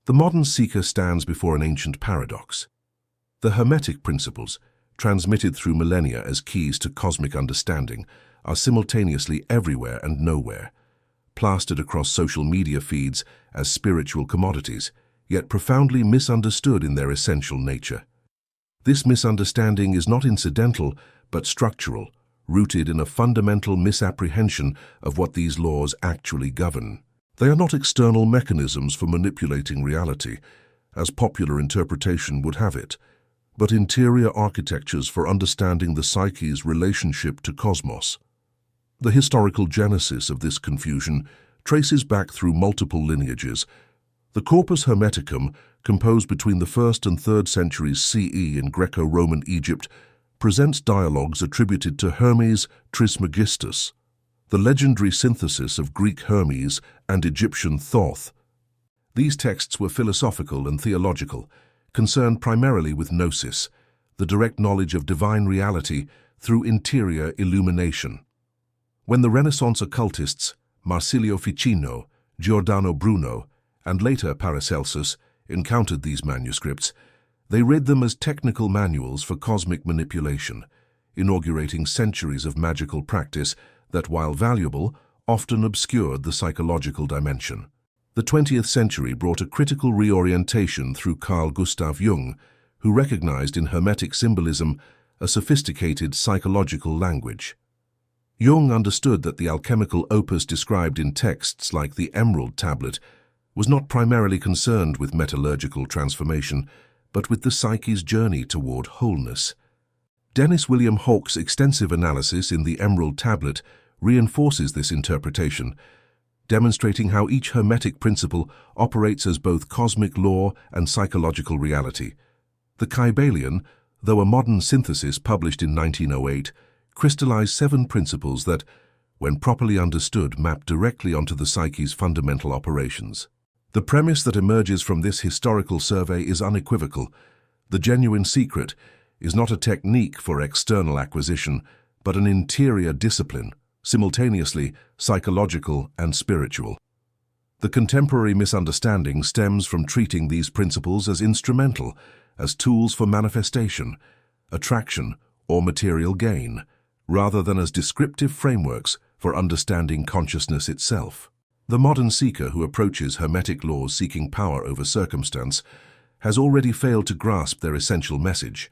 The modern seeker stands before an ancient paradox. The Hermetic Principles, transmitted through millennia as keys to cosmic understanding, are simultaneously everywhere and nowhere, plastered across social media feeds as spiritual commodities, yet profoundly misunderstood in their essential nature. This misunderstanding is not incidental, but structural, rooted in a fundamental misapprehension of what these laws actually govern. They are not external mechanisms for manipulating reality, as popular interpretation would have it, but interior architectures for understanding the psyche's relationship to cosmos. The historical genesis of this confusion traces back through multiple lineages. The Corpus Hermeticum, composed between the 1st and 3rd centuries CE in Greco-Roman Egypt, presents dialogues attributed to Hermes Trismegistus, the legendary synthesis of Greek Hermes and Egyptian Thoth. These texts were philosophical and theological, concerned primarily with gnosis, the direct knowledge of divine reality through interior illumination. When the Renaissance occultists Marsilio Ficino, Giordano Bruno, and later Paracelsus encountered these manuscripts, they read them as technical manuals for cosmic manipulation, inaugurating centuries of magical practice that, while valuable, often obscured the psychological dimension. The 20th century brought a critical reorientation through Carl Gustav Jung, who recognized in Hermetic symbolism a sophisticated psychological language. Jung understood that the alchemical opus described in texts like the Emerald Tablet was not primarily concerned with metallurgical transformation, but with the psyche's journey toward wholeness. Dennis William Hawke's extensive analysis in the Emerald Tablet reinforces this interpretation, demonstrating how each Hermetic principle operates as both cosmic law and psychological reality. The Kybalion, though a modern synthesis published in 1908, crystallized 7 principles that, when properly understood, map directly onto the psyche's fundamental operations. The premise that emerges from this historical survey is unequivocal. The genuine secret is not a technique for external acquisition, but an interior discipline, simultaneously psychological and spiritual. The contemporary misunderstanding stems from treating these principles as instrumental, as tools for manifestation, attraction, or material gain, rather than as descriptive frameworks for understanding consciousness itself. The modern seeker who approaches Hermetic laws seeking power over circumstance has already failed to grasp their essential message,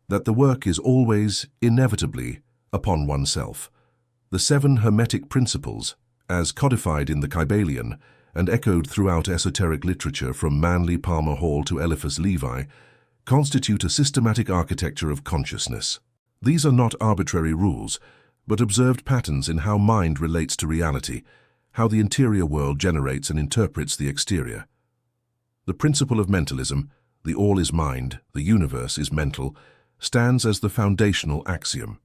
that the work is always, inevitably, upon oneself. The 7 Hermetic Principles, as codified in the Kybalion and echoed throughout esoteric literature from Manly Palmer Hall to Eliphas Levi, constitute a systematic architecture of consciousness. These are not arbitrary rules, but observed patterns in how mind relates to reality, how the interior world generates and interprets the exterior. The principle of mentalism, the all is mind, the universe is mental, stands as the foundational axiom.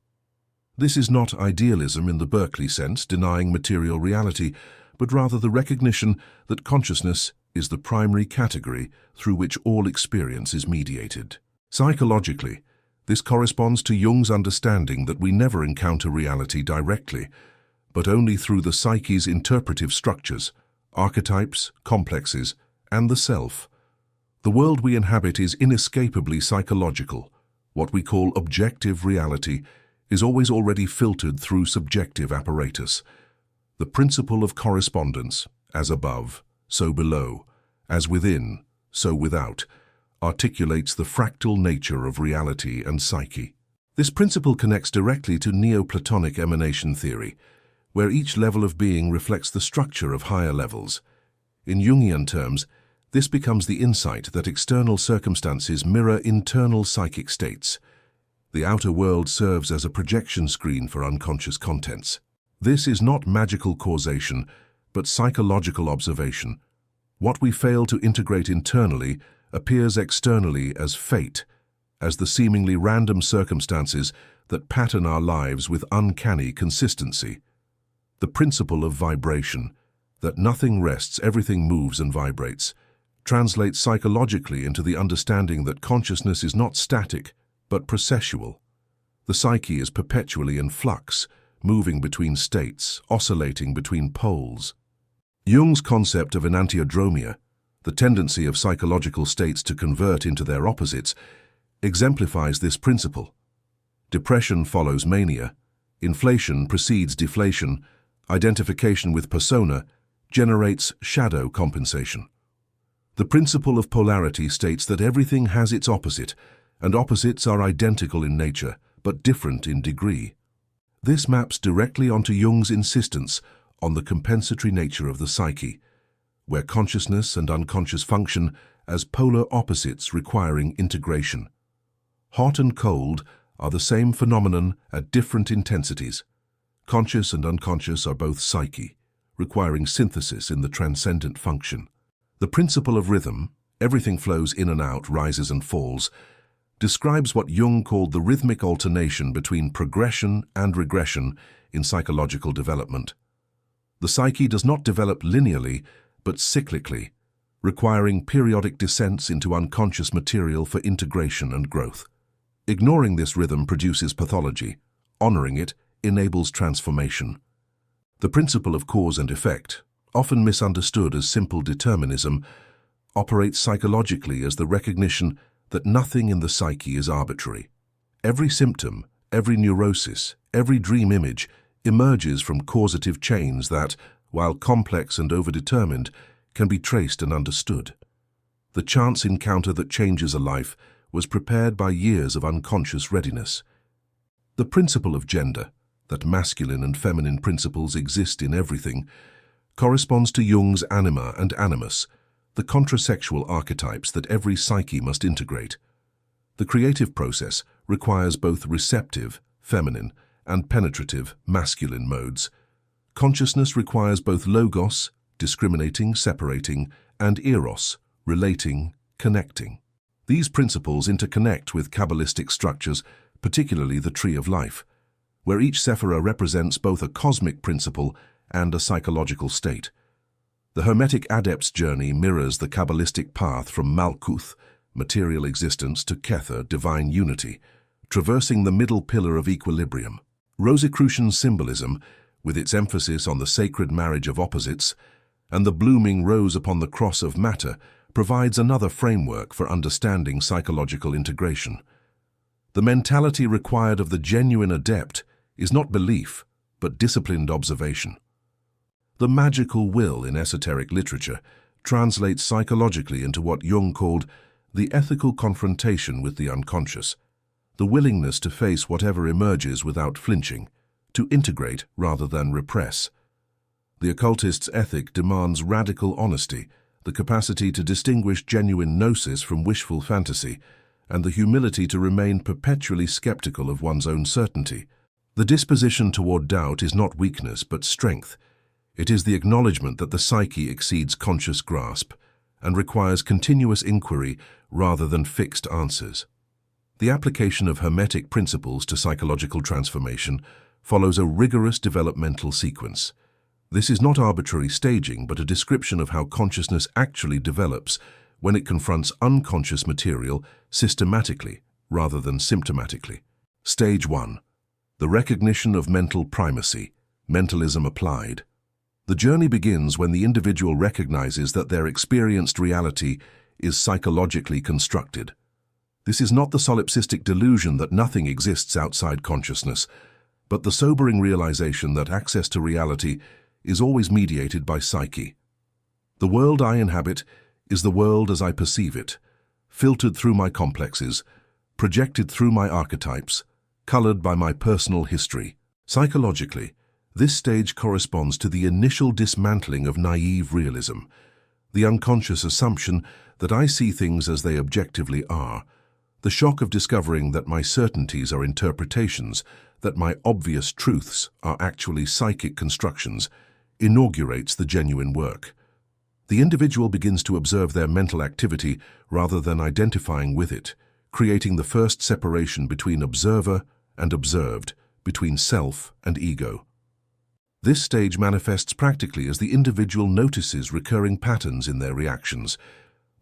This is not idealism in the Berkeley sense, denying material reality, but rather the recognition that consciousness is the primary category through which all experience is mediated. Psychologically, this corresponds to Jung's understanding that we never encounter reality directly, but only through the psyche's interpretive structures, archetypes, complexes, and the self. The world we inhabit is inescapably psychological. What we call objective reality is always already filtered through subjective apparatus. The principle of correspondence, as above, so below, as within, so without, articulates the fractal nature of reality and psyche. This principle connects directly to Neoplatonic emanation theory, where each level of being reflects the structure of higher levels. In Jungian terms, this becomes the insight that external circumstances mirror internal psychic states. The outer world serves as a projection screen for unconscious contents. This is not magical causation, but psychological observation. What we fail to integrate internally appears externally as fate, as the seemingly random circumstances that pattern our lives with uncanny consistency. The principle of vibration, that nothing rests, everything moves and vibrates, translates psychologically into the understanding that consciousness is not static, but processual. The psyche is perpetually in flux, moving between states, oscillating between poles. Jung's concept of enantiodromia, The tendency of psychological states to convert into their opposites exemplifies this principle. Depression follows mania, inflation precedes deflation, identification with persona generates shadow compensation. The principle of polarity states that everything has its opposite, and opposites are identical in nature, but different in degree. This maps directly onto Jung's insistence on the compensatory nature of the psyche, where consciousness and unconscious function as polar opposites requiring integration. Hot and cold are the same phenomenon at different intensities. Conscious and unconscious are both psyche, requiring synthesis in the transcendent function. The principle of rhythm, everything flows in and out, rises and falls, describes what Jung called the rhythmic alternation between progression and regression in psychological development. The psyche does not develop linearly, but cyclically, requiring periodic descents into unconscious material for integration and growth. Ignoring this rhythm produces pathology. Honoring it enables transformation. The principle of cause and effect, often misunderstood as simple determinism, operates psychologically as the recognition that nothing in the psyche is arbitrary. Every symptom, every neurosis, every dream image emerges from causative chains that, while complex and overdetermined, can be traced and understood. The chance encounter that changes a life was prepared by years of unconscious readiness. The principle of gender, that masculine and feminine principles exist in everything, corresponds to Jung's anima and animus, the contrasexual archetypes that every psyche must integrate. The creative process requires both receptive, feminine, and penetrative, masculine modes. Consciousness requires both logos, discriminating, separating, and eros, relating, connecting. These principles interconnect with Kabbalistic structures, particularly the Tree of Life, where each sephira represents both a cosmic principle and a psychological state. The Hermetic Adept's journey mirrors the Kabbalistic path from Malkuth, material existence, to Kether, divine unity, traversing the middle pillar of equilibrium. Rosicrucian symbolism, with its emphasis on the sacred marriage of opposites, and the blooming rose upon the cross of matter, provides another framework for understanding psychological integration. The mentality required of the genuine adept is not belief, but disciplined observation. The magical will in esoteric literature translates psychologically into what Jung called the ethical confrontation with the unconscious, the willingness to face whatever emerges without flinching, to integrate rather than repress. The occultist's ethic demands radical honesty, the capacity to distinguish genuine gnosis from wishful fantasy, and the humility to remain perpetually skeptical of one's own certainty. The disposition toward doubt is not weakness but strength. It is the acknowledgement that the psyche exceeds conscious grasp and requires continuous inquiry rather than fixed answers. The application of Hermetic principles to psychological transformation follows a rigorous developmental sequence. This is not arbitrary staging, but a description of how consciousness actually develops when it confronts unconscious material systematically rather than symptomatically. Stage 1. The recognition of mental primacy, mentalism applied. The journey begins when the individual recognizes that their experienced reality is psychologically constructed. This is not the solipsistic delusion that nothing exists outside consciousness, but the sobering realization that access to reality is always mediated by psyche. The world I inhabit is the world as I perceive it, filtered through my complexes, projected through my archetypes, colored by my personal history. Psychologically, this stage corresponds to the initial dismantling of naive realism, the unconscious assumption that I see things as they objectively are, the shock of discovering that my certainties are interpretations, that my obvious truths are actually psychic constructions, inaugurates the genuine work. The individual begins to observe their mental activity rather than identifying with it, creating the first separation between observer and observed, between self and ego. This stage manifests practically as the individual notices recurring patterns in their reactions.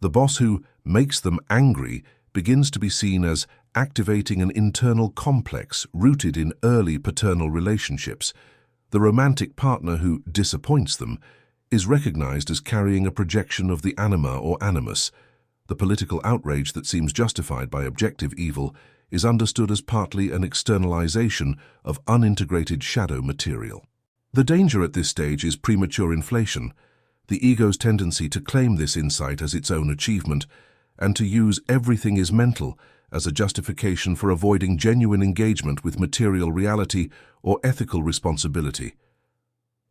The boss who makes them angry begins to be seen as activating an internal complex rooted in early paternal relationships. The romantic partner who disappoints them is recognized as carrying a projection of the anima or animus. The political outrage that seems justified by objective evil is understood as partly an externalization of unintegrated shadow material. The danger at this stage is premature inflation, the ego's tendency to claim this insight as its own achievement and to use everything is mental as a justification for avoiding genuine engagement with material reality or ethical responsibility.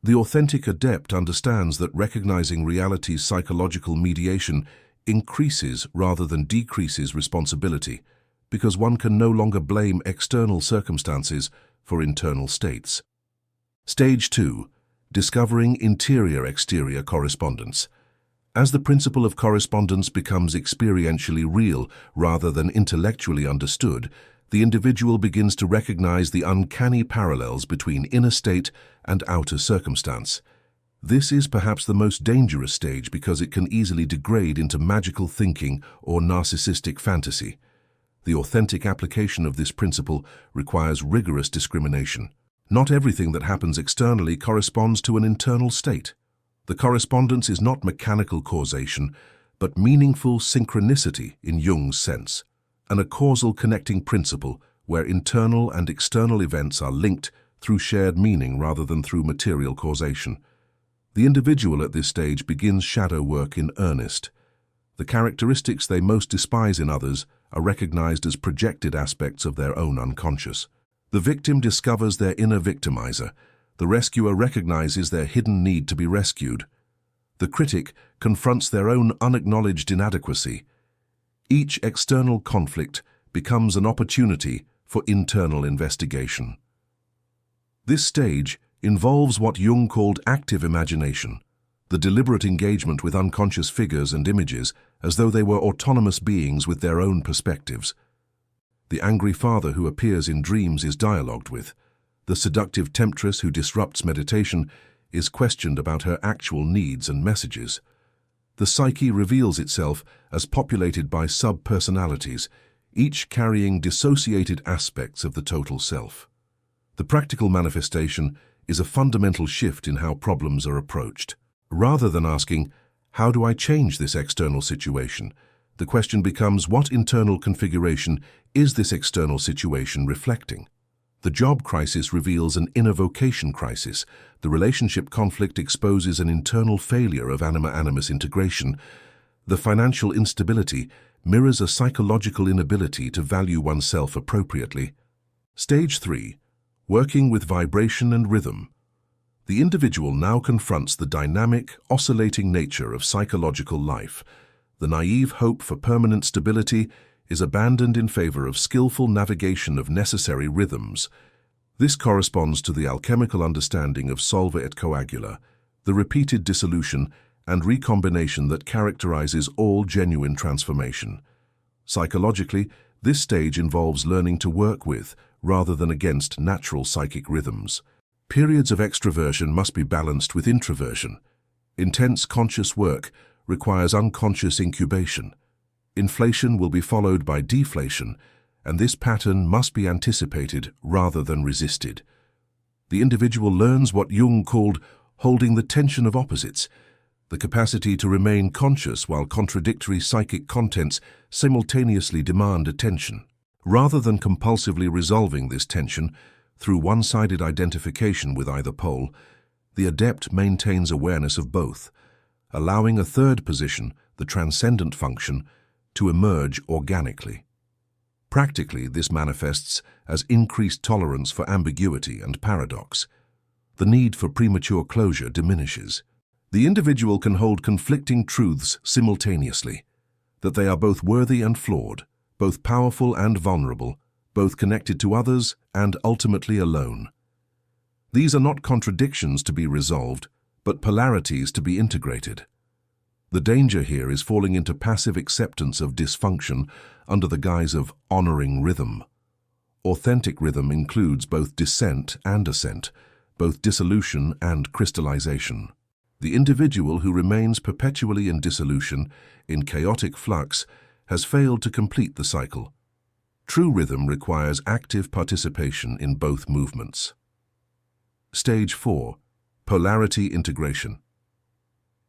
The authentic adept understands that recognizing reality's psychological mediation increases rather than decreases responsibility, because one can no longer blame external circumstances for internal states. Stage 2. Discovering interior-exterior correspondence. As the principle of correspondence becomes experientially real rather than intellectually understood, the individual begins to recognize the uncanny parallels between inner state and outer circumstance. This is perhaps the most dangerous stage because it can easily degrade into magical thinking or narcissistic fantasy. The authentic application of this principle requires rigorous discrimination. Not everything that happens externally corresponds to an internal state. The correspondence is not mechanical causation, but meaningful synchronicity in Jung's sense, and a causal connecting principle where internal and external events are linked through shared meaning rather than through material causation. The individual at this stage begins shadow work in earnest. The characteristics they most despise in others are recognized as projected aspects of their own unconscious. The victim discovers their inner victimizer. The rescuer recognizes their hidden need to be rescued. The critic confronts their own unacknowledged inadequacy. Each external conflict becomes an opportunity for internal investigation. This stage involves what Jung called active imagination, the deliberate engagement with unconscious figures and images as though they were autonomous beings with their own perspectives. The angry father who appears in dreams is dialogued with. The seductive temptress who disrupts meditation is questioned about her actual needs and messages. The psyche reveals itself as populated by sub-personalities, each carrying dissociated aspects of the total self. The practical manifestation is a fundamental shift in how problems are approached. Rather than asking, "How do I change this external situation?" the question becomes, what internal configuration is this external situation reflecting? The job crisis reveals an inner vocation crisis. The relationship conflict exposes an internal failure of anima-animus integration. The financial instability mirrors a psychological inability to value oneself appropriately. Stage 3. Working with vibration and rhythm. The individual now confronts the dynamic, oscillating nature of psychological life. The naive hope for permanent stability is abandoned in favor of skillful navigation of necessary rhythms. This corresponds to the alchemical understanding of solva et coagula, the repeated dissolution and recombination that characterizes all genuine transformation. Psychologically, this stage involves learning to work with, rather than against, natural psychic rhythms. Periods of extroversion must be balanced with introversion. Intense conscious work requires unconscious incubation. Inflation will be followed by deflation, and this pattern must be anticipated rather than resisted. The individual learns what Jung called holding the tension of opposites, the capacity to remain conscious while contradictory psychic contents simultaneously demand attention. Rather than compulsively resolving this tension through one-sided identification with either pole, the adept maintains awareness of both, allowing a third position, the transcendent function, to emerge organically. Practically, this manifests as increased tolerance for ambiguity and paradox. The need for premature closure diminishes. The individual can hold conflicting truths simultaneously, that they are both worthy and flawed, both powerful and vulnerable, both connected to others and ultimately alone. These are not contradictions to be resolved, but polarities to be integrated. The danger here is falling into passive acceptance of dysfunction under the guise of honoring rhythm. Authentic rhythm includes both descent and ascent, both dissolution and crystallization. The individual who remains perpetually in dissolution, in chaotic flux, has failed to complete the cycle. True rhythm requires active participation in both movements. Stage 4. Polarity integration.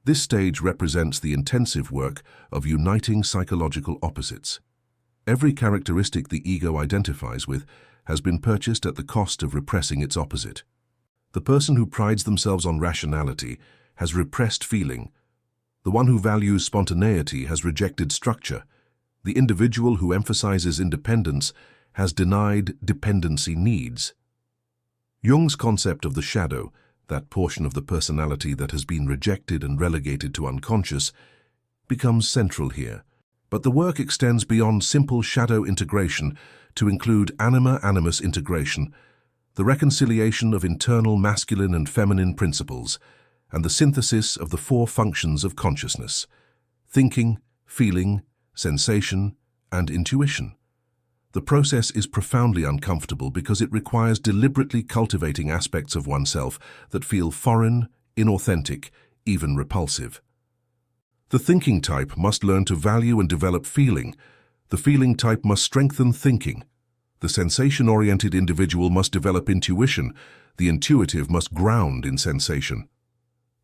This stage represents the intensive work of uniting psychological opposites. Every characteristic the ego identifies with has been purchased at the cost of repressing its opposite. The person who prides themselves on rationality has repressed feeling. The one who values spontaneity has rejected structure. The individual who emphasizes independence has denied dependency needs. Jung's concept of the shadow, that portion of the personality that has been rejected and relegated to unconscious, becomes central here. But the work extends beyond simple shadow integration to include anima-animus integration, the reconciliation of internal masculine and feminine principles, and the synthesis of the four functions of consciousness: thinking, feeling, sensation, and intuition. The process is profoundly uncomfortable because it requires deliberately cultivating aspects of oneself that feel foreign, inauthentic, even repulsive. The thinking type must learn to value and develop feeling. The feeling type must strengthen thinking. The sensation-oriented individual must develop intuition. The intuitive must ground in sensation.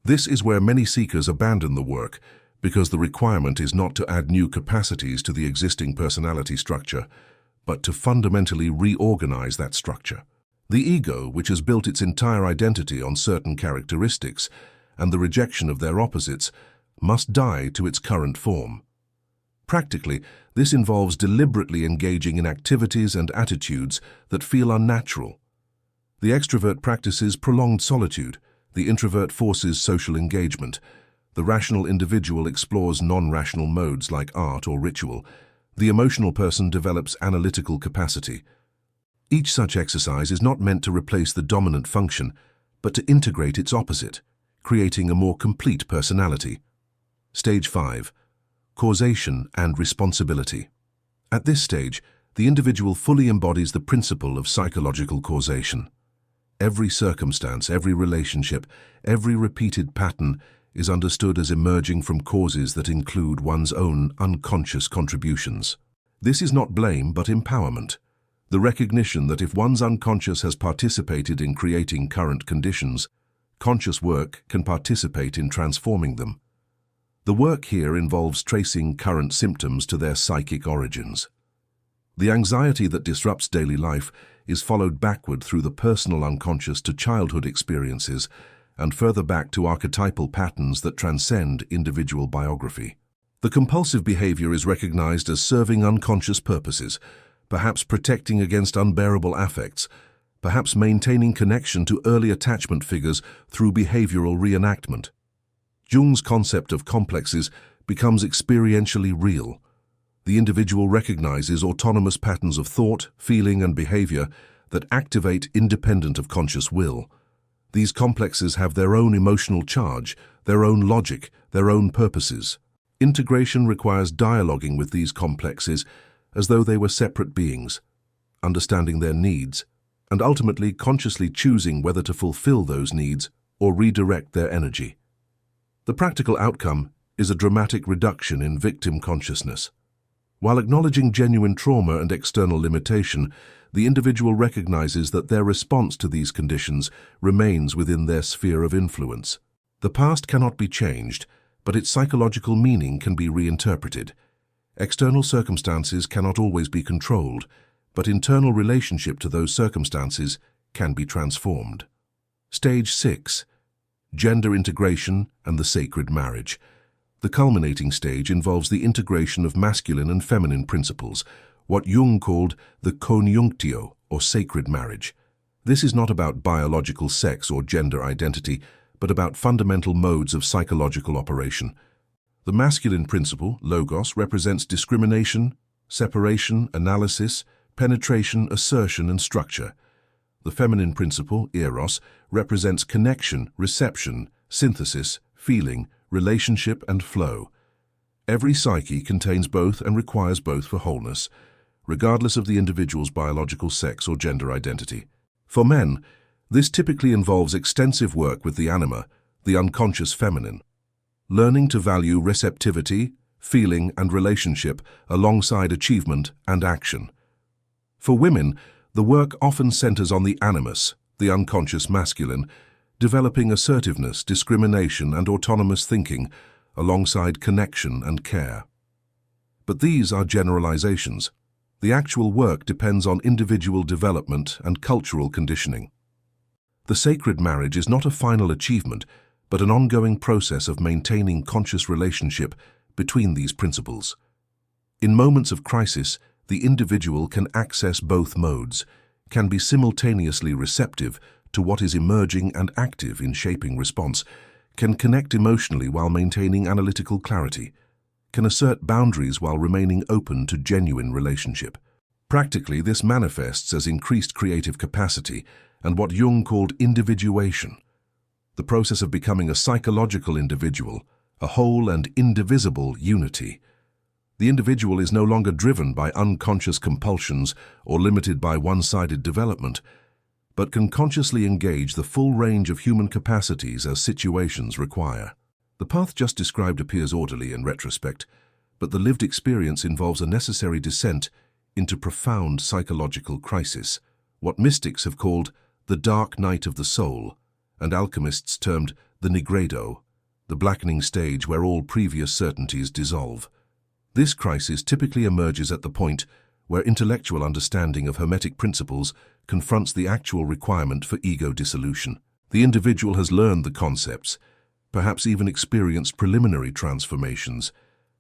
This is where many seekers abandon the work, because the requirement is not to add new capacities to the existing personality structure, but to fundamentally reorganize that structure. The ego, which has built its entire identity on certain characteristics, and the rejection of their opposites, must die to its current form. Practically, this involves deliberately engaging in activities and attitudes that feel unnatural. The extrovert practices prolonged solitude. The introvert forces social engagement. The rational individual explores non-rational modes like art or ritual. The emotional person develops analytical capacity. Each such exercise is not meant to replace the dominant function, but to integrate its opposite, creating a more complete personality. Stage 5. Causation and responsibility. At this stage, the individual fully embodies the principle of psychological causation. Every circumstance, every relationship, every repeated pattern is understood as emerging from causes that include one's own unconscious contributions. This is not blame, but empowerment. The recognition that if one's unconscious has participated in creating current conditions, conscious work can participate in transforming them. The work here involves tracing current symptoms to their psychic origins. The anxiety that disrupts daily life is followed backward through the personal unconscious to childhood experiences and further back to archetypal patterns that transcend individual biography. The compulsive behavior is recognized as serving unconscious purposes, perhaps protecting against unbearable affects, perhaps maintaining connection to early attachment figures through behavioral reenactment. Jung's concept of complexes becomes experientially real. The individual recognizes autonomous patterns of thought, feeling, and behavior that activate independent of conscious will. These complexes have their own emotional charge, their own logic, their own purposes. Integration requires dialoguing with these complexes as though they were separate beings, understanding their needs, and ultimately consciously choosing whether to fulfill those needs or redirect their energy. The practical outcome is a dramatic reduction in victim consciousness. While acknowledging genuine trauma and external limitation, the individual recognizes that their response to these conditions remains within their sphere of influence. The past cannot be changed, but its psychological meaning can be reinterpreted. External circumstances cannot always be controlled, but internal relationship to those circumstances can be transformed. Stage 6. Gender integration and the sacred marriage. The culminating stage involves the integration of masculine and feminine principles, what Jung called the conjunctio, or sacred marriage. This is not about biological sex or gender identity, but about fundamental modes of psychological operation. The masculine principle, logos, represents discrimination, separation, analysis, penetration, assertion, and structure. The feminine principle, eros, represents connection, reception, synthesis, feeling, relationship, and flow. Every psyche contains both and requires both for wholeness, regardless of the individual's biological sex or gender identity. For men, this typically involves extensive work with the anima, the unconscious feminine, learning to value receptivity, feeling, and relationship alongside achievement and action. For women, the work often centers on the animus, the unconscious masculine, developing assertiveness, discrimination, and autonomous thinking, alongside connection and care. But these are generalizations. The actual work depends on individual development and cultural conditioning. The sacred marriage is not a final achievement, but an ongoing process of maintaining conscious relationship between these principles. In moments of crisis, the individual can access both modes, can be simultaneously receptive to what is emerging and active in shaping response, can connect emotionally while maintaining analytical clarity, can assert boundaries while remaining open to genuine relationship. Practically, this manifests as increased creative capacity and what Jung called individuation, the process of becoming a psychological individual, a whole and indivisible unity. The individual is no longer driven by unconscious compulsions or limited by one-sided development, but can consciously engage the full range of human capacities as situations require. The path just described appears orderly in retrospect, but the lived experience involves a necessary descent into profound psychological crisis, what mystics have called the dark night of the soul, and alchemists termed the nigredo, the blackening stage where all previous certainties dissolve. This crisis typically emerges at the point where intellectual understanding of Hermetic principles confronts the actual requirement for ego dissolution. The individual has learned the concepts, perhaps even experienced preliminary transformations,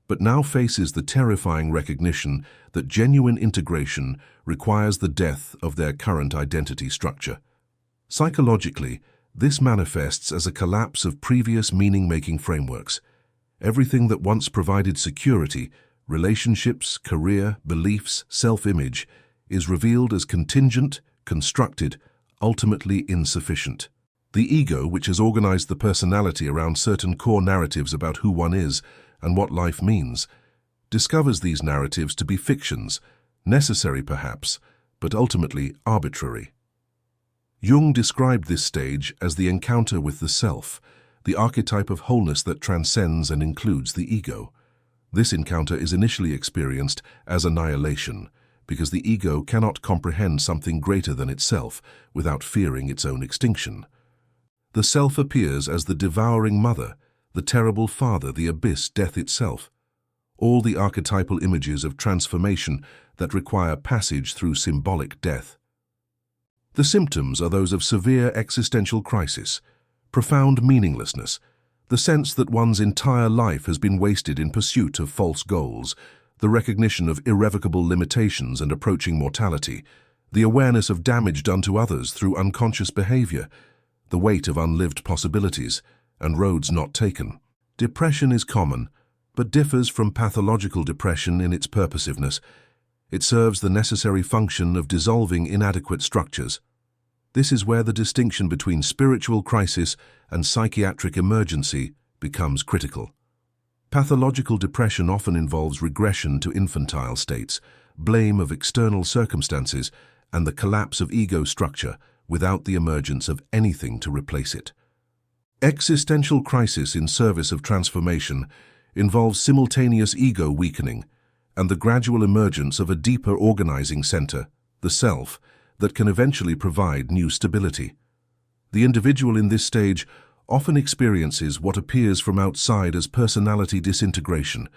but now faces the terrifying recognition that genuine integration requires the death of their current identity structure. Psychologically, this manifests as a collapse of previous meaning-making frameworks. Everything that once provided security, relationships, career, beliefs, self-image, is revealed as contingent, constructed, ultimately insufficient. The ego, which has organized the personality around certain core narratives about who one is and what life means, discovers these narratives to be fictions, necessary perhaps, but ultimately arbitrary. Jung described this stage as the encounter with the self, the archetype of wholeness that transcends and includes the ego. This encounter is initially experienced as annihilation, because the ego cannot comprehend something greater than itself without fearing its own extinction. The self appears as the devouring mother, the terrible father, the abyss, death itself, all the archetypal images of transformation that require passage through symbolic death. The symptoms are those of severe existential crisis, profound meaninglessness, the sense that one's entire life has been wasted in pursuit of false goals, the recognition of irrevocable limitations and approaching mortality, the awareness of damage done to others through unconscious behavior, the weight of unlived possibilities, and roads not taken. Depression is common, but differs from pathological depression in its purposiveness. It serves the necessary function of dissolving inadequate structures. This is where the distinction between spiritual crisis and psychiatric emergency becomes critical. Pathological depression often involves regression to infantile states, blame of external circumstances, and the collapse of ego structure without the emergence of anything to replace it. Existential crisis in service of transformation involves simultaneous ego weakening and the gradual emergence of a deeper organizing center, the self, that can eventually provide new stability. The individual in this stage often experiences what appears from outside as personality disintegration.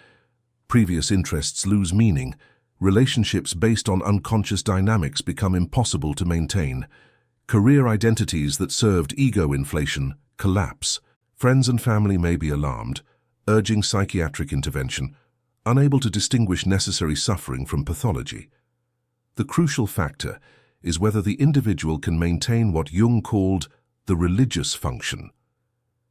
Previous interests lose meaning, relationships based on unconscious dynamics become impossible to maintain, career identities that served ego inflation collapse, friends and family may be alarmed, urging psychiatric intervention, unable to distinguish necessary suffering from pathology. The crucial factor is whether the individual can maintain what Jung called the religious function,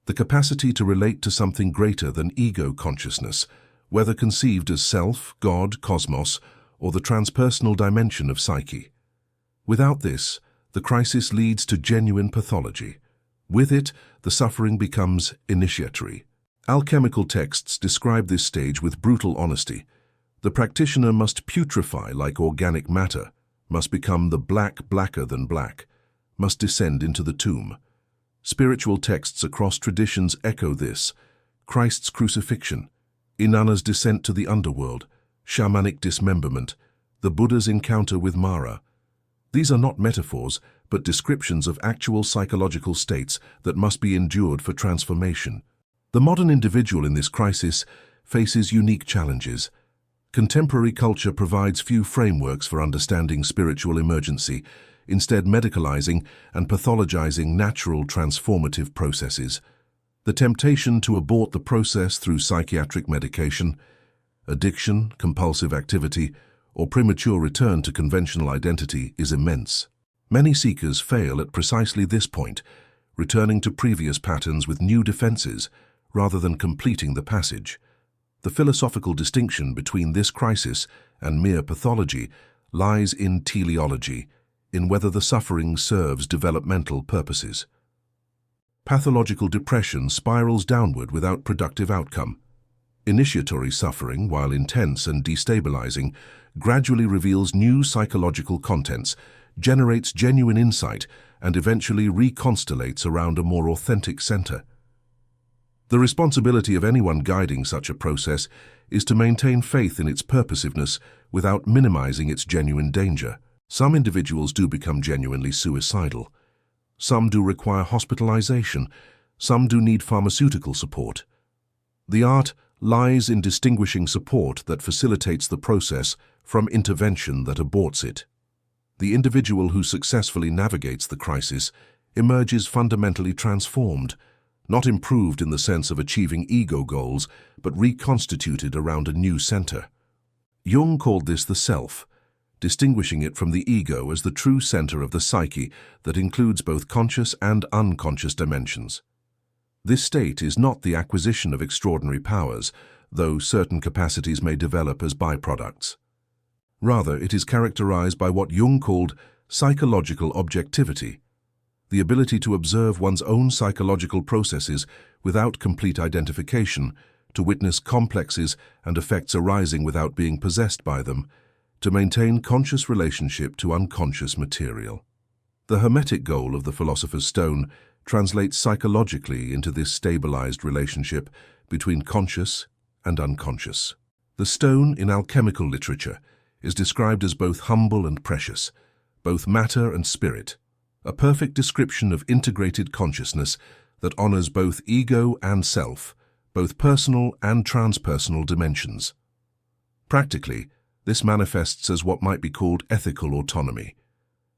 the capacity to relate to something greater than ego consciousness, whether conceived as self, God, cosmos, or the transpersonal dimension of psyche. Without this, the crisis leads to genuine pathology. With it, the suffering becomes initiatory. Alchemical texts describe this stage with brutal honesty. The practitioner must putrefy like organic matter, must become the black blacker than black, must descend into the tomb. Spiritual texts across traditions echo this: Christ's crucifixion, Inanna's descent to the underworld, shamanic dismemberment, the Buddha's encounter with Mara. These are not metaphors, but descriptions of actual psychological states that must be endured for transformation. The modern individual in this crisis faces unique challenges. Contemporary culture provides few frameworks for understanding spiritual emergency, instead medicalizing and pathologizing natural transformative processes. The temptation to abort the process through psychiatric medication, addiction, compulsive activity, or premature return to conventional identity is immense. Many seekers fail at precisely this point, returning to previous patterns with new defenses rather than completing the passage. The philosophical distinction between this crisis and mere pathology lies in teleology, in whether the suffering serves developmental purposes. Pathological depression spirals downward without productive outcome. Initiatory suffering, while intense and destabilizing, gradually reveals new psychological contents, generates genuine insight, and eventually reconstellates around a more authentic center. The responsibility of anyone guiding such a process is to maintain faith in its purposiveness without minimizing its genuine danger. Some individuals do become genuinely suicidal. Some do require hospitalization. Some do need pharmaceutical support. The art lies in distinguishing support that facilitates the process from intervention that aborts it. The individual who successfully navigates the crisis emerges fundamentally transformed, not improved in the sense of achieving ego goals, but reconstituted around a new center. Jung called this the self, distinguishing it from the ego as the true center of the psyche that includes both conscious and unconscious dimensions. This state is not the acquisition of extraordinary powers, though certain capacities may develop as byproducts. Rather, it is characterized by what Jung called psychological objectivity, the ability to observe one's own psychological processes without complete identification, to witness complexes and effects arising without being possessed by them, to maintain conscious relationship to unconscious material. The Hermetic goal of the Philosopher's Stone translates psychologically into this stabilized relationship between conscious and unconscious. The stone in alchemical literature is described as both humble and precious, both matter and spirit, a perfect description of integrated consciousness that honors both ego and self, both personal and transpersonal dimensions. Practically, this manifests as what might be called ethical autonomy.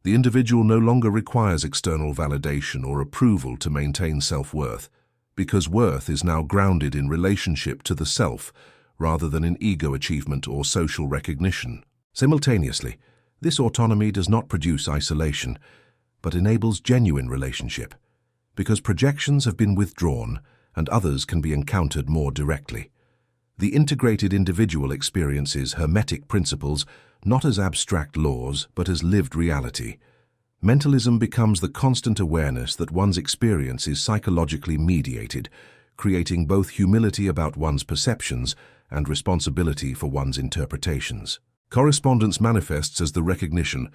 The individual no longer requires external validation or approval to maintain self-worth, because worth is now grounded in relationship to the self rather than in ego achievement or social recognition. Simultaneously, this autonomy does not produce isolation, but enables genuine relationship, because projections have been withdrawn and others can be encountered more directly. The integrated individual experiences Hermetic principles not as abstract laws, but as lived reality. Mentalism becomes the constant awareness that one's experience is psychologically mediated, creating both humility about one's perceptions and responsibility for one's interpretations. Correspondence manifests as the recognition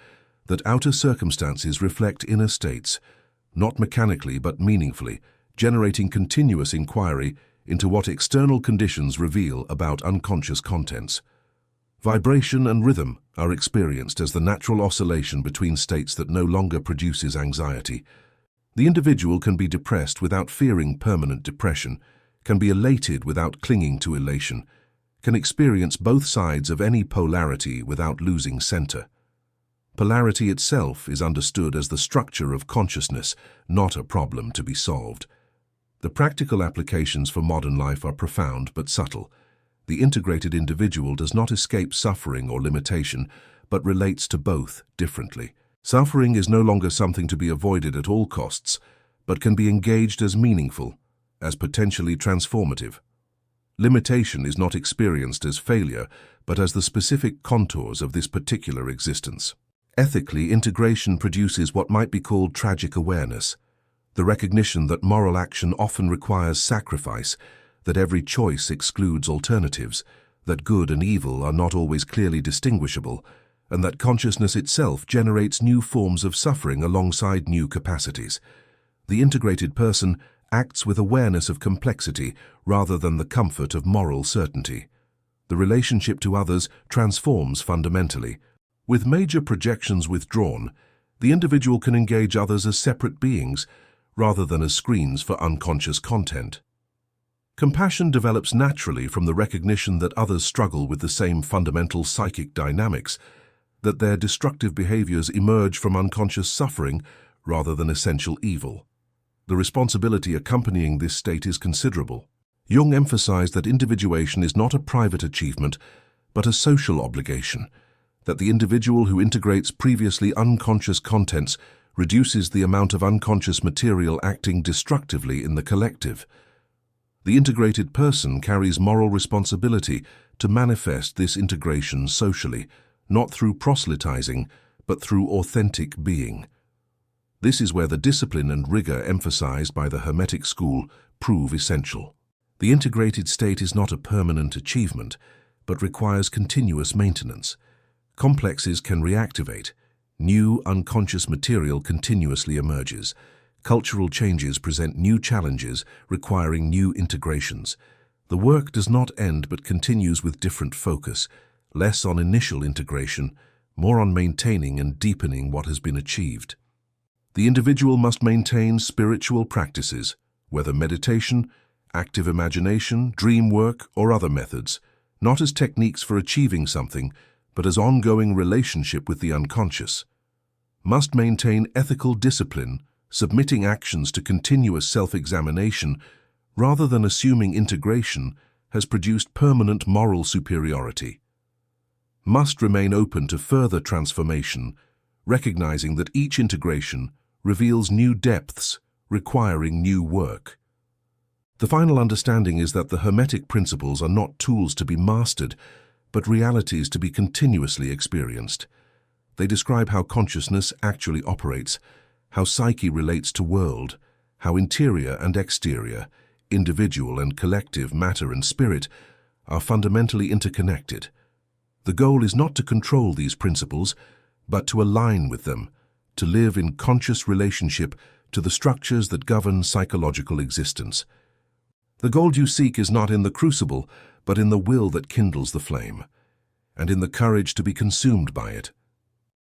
that outer circumstances reflect inner states, not mechanically but meaningfully, generating continuous inquiry into what external conditions reveal about unconscious contents. Vibration and rhythm are experienced as the natural oscillation between states that no longer produces anxiety. The individual can be depressed without fearing permanent depression, can be elated without clinging to elation, can experience both sides of any polarity without losing center. Polarity itself is understood as the structure of consciousness, not a problem to be solved. The practical applications for modern life are profound but subtle. The integrated individual does not escape suffering or limitation, but relates to both differently. Suffering is no longer something to be avoided at all costs, but can be engaged as meaningful, as potentially transformative. Limitation is not experienced as failure, but as the specific contours of this particular existence. Ethically, integration produces what might be called tragic awareness, the recognition that moral action often requires sacrifice, that every choice excludes alternatives, that good and evil are not always clearly distinguishable, and that consciousness itself generates new forms of suffering alongside new capacities. The integrated person acts with awareness of complexity rather than the comfort of moral certainty. The relationship to others transforms fundamentally. With major projections withdrawn, The individual can engage others as separate beings, rather than as screens for unconscious content. Compassion develops naturally from the recognition that others struggle with the same fundamental psychic dynamics, that their destructive behaviors emerge from unconscious suffering rather than essential evil. The responsibility accompanying this state is considerable. Jung emphasized that individuation is not a private achievement, but a social obligation, that the individual who integrates previously unconscious contents reduces the amount of unconscious material acting destructively in the collective. The integrated person carries moral responsibility to manifest this integration socially, not through proselytizing, but through authentic being. This is where the discipline and rigor emphasized by the Hermetic school prove essential. The integrated state is not a permanent achievement, but requires continuous maintenance. Complexes can reactivate. New, unconscious material continuously emerges. Cultural changes present new challenges, requiring new integrations. The work does not end but continues with different focus, less on initial integration, more on maintaining and deepening what has been achieved. The individual must maintain spiritual practices, whether meditation, active imagination, dream work, or other methods, not as techniques for achieving something, but as ongoing relationship with the unconscious. Must maintain ethical discipline, submitting actions to continuous self-examination, rather than assuming integration has produced permanent moral superiority. Must remain open to further transformation, recognizing that each integration reveals new depths, requiring new work. The final understanding is that the Hermetic principles are not tools to be mastered, but realities to be continuously experienced. They describe how consciousness actually operates, how psyche relates to world, how interior and exterior, individual and collective matter and spirit are fundamentally interconnected. The goal is not to control these principles, but to align with them, to live in conscious relationship to the structures that govern psychological existence. The gold you seek is not in the crucible, but in the will that kindles the flame, and in the courage to be consumed by it.